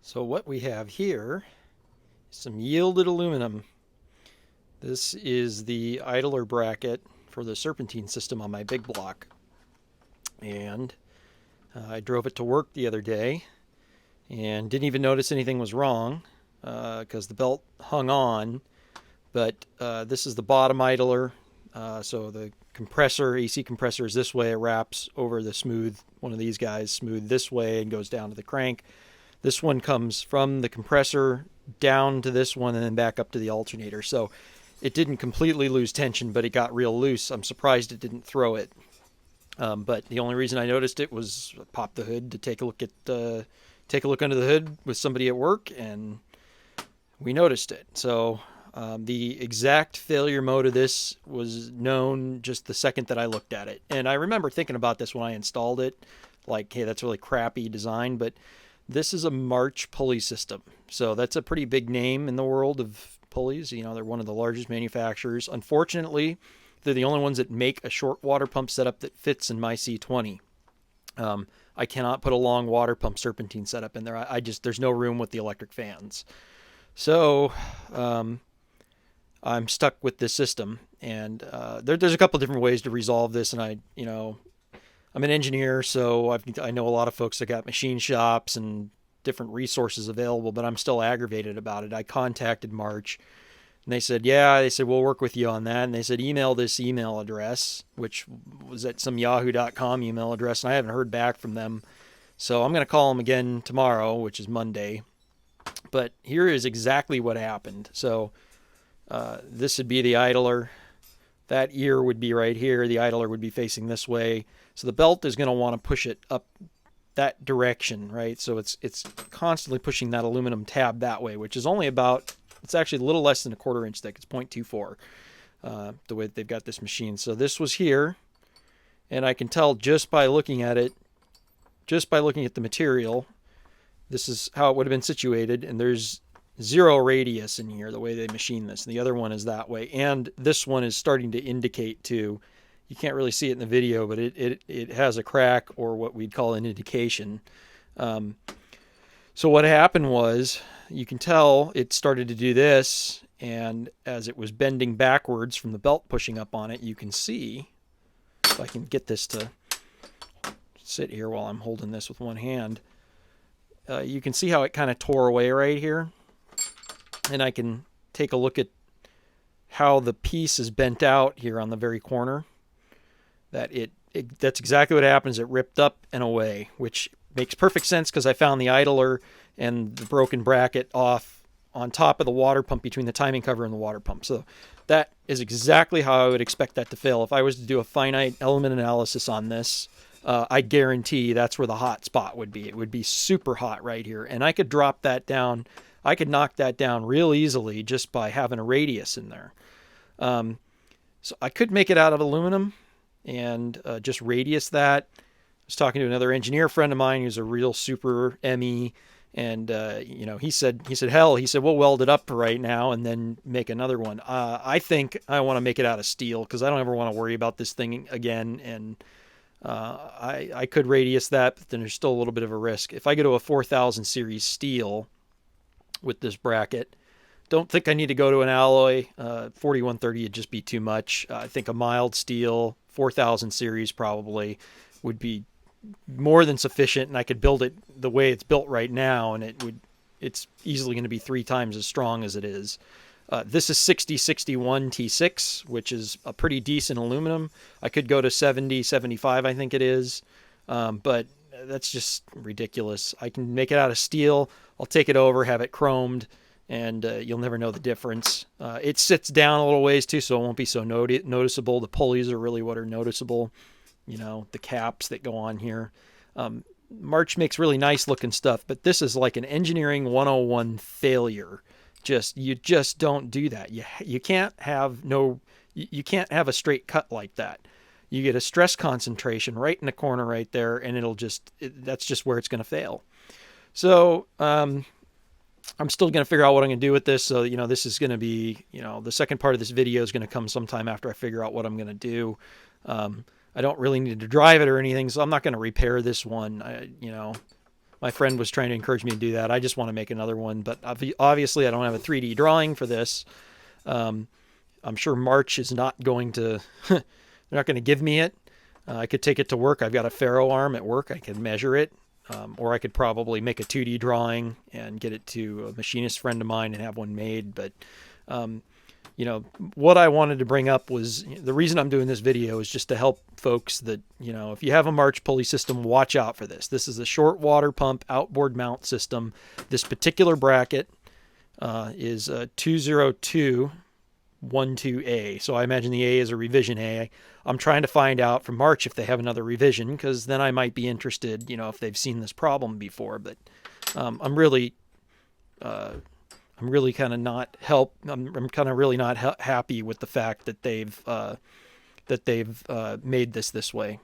So what we have here is some yielded aluminum. This is the idler bracket for the serpentine system on my big block. And I drove it to work the other day and didn't even notice anything was wrong because the belt hung on. But this is the bottom idler. So the compressor, AC compressor, is this way. It wraps over the smooth, one of these guys, smooth this way, and goes down to the crank. This one comes from the compressor down to this one and then back up to the alternator. So it didn't completely lose tension, but it got real loose. I'm surprised it didn't throw it. But the only reason I noticed it was pop the hood to take a look under the hood with somebody at work, and we noticed it. So the exact failure mode of this was known just the second that I looked at it. And I remember thinking about this when I installed it, like, hey, that's really crappy design, but this is a March pulley system. So that's a pretty big name in the world of pulleys. You know, they're one of the largest manufacturers. Unfortunately, they're the only ones that make a short water pump setup that fits in my C20. I cannot put a long water pump serpentine setup in there. There's no room with the electric fans. So I'm stuck with this system, and there's a couple different ways to resolve this. And I'm an engineer, so I know a lot of folks that got machine shops and different resources available, but I'm still aggravated about it. I contacted March, and they said, we'll work with you on that. And they said, email this email address, which was at some yahoo.com email address, and I haven't heard back from them. So I'm going to call them again tomorrow, which is Monday. But here is exactly what happened. So this would be the idler. That ear would be right here. The idler would be facing this way. So the belt is going to want to push it up that direction, right? So it's constantly pushing that aluminum tab that way, which is only it's actually a little less than a 1/4 inch thick. It's 0.24, the way that they've got this machine. So this was here, and I can tell just by looking at it, just by looking at the material, this is how it would have been situated, and there's 0 radius in here, the way they machine this. And the other one is that way. And this one is starting to indicate too. You can't really see it in the video, but it has a crack, or what we'd call an indication. So what happened was, you can tell it started to do this, and as it was bending backwards from the belt pushing up on it, you can see, if I can get this to sit here while I'm holding this with one hand, you can see how it kind of tore away right here. And I can take a look at how the piece is bent out here on the very corner. That's exactly what happens. It ripped up and away, which makes perfect sense because I found the idler and the broken bracket off on top of the water pump, between the timing cover and the water pump. So that is exactly how I would expect that to fail. If I was to do a finite element analysis on this, I guarantee that's where the hot spot would be. It would be super hot right here. And I could drop that down. I could knock that down real easily just by having a radius in there. So I could make it out of aluminum and just radius that. I was talking to another engineer friend of mine who's a real super ME, and he said we'll weld it up right now and then make another one. I think I want to make it out of steel because I don't ever want to worry about this thing again. And I could radius that, but then there's still a little bit of a risk. If I go to a 4000 series steel with this bracket, don't think I need to go to an alloy. 4130 would just be too much. I think a mild steel 4000 series probably would be more than sufficient, and I could build it the way it's built right now, and it's easily going to be 3 times as strong as it is. This is 6061 T6, which is a pretty decent aluminum. I could go to 7075, I think it is, but that's just ridiculous. I can make it out of steel. I'll take it over, have it chromed, and you'll never know the difference. It sits down a little ways too, so it won't be so noticeable. The pulleys are really what are noticeable. The caps that go on here. March makes really nice looking stuff, but this is like an engineering 101 failure. You just don't do that. You can't have a straight cut like that. You get a stress concentration right in the corner right there, and that's just where it's going to fail. So I'm still going to figure out what I'm going to do with this. So, this is going to be, the second part of this video is going to come sometime after I figure out what I'm going to do. I don't really need to drive it or anything, so I'm not going to repair this one. my friend was trying to encourage me to do that. I just want to make another one, but obviously I don't have a 3D drawing for this. I'm sure March is not going to, they're not going to give me it. I could take it to work. I've got a ferro arm at work. I could measure it. Or I could probably make a 2D drawing and get it to a machinist friend of mine and have one made. But, what I wanted to bring up was the reason I'm doing this video is just to help folks that, if you have a March pulley system, watch out for this. This is a short water pump outboard mount system. This particular bracket is a 20212A. So I imagine the A is a revision A. I'm trying to find out from March if they have another revision, because then I might be interested, if they've seen this problem before. But I'm really kind of not I'm kind of really not happy with the fact that they've made this way.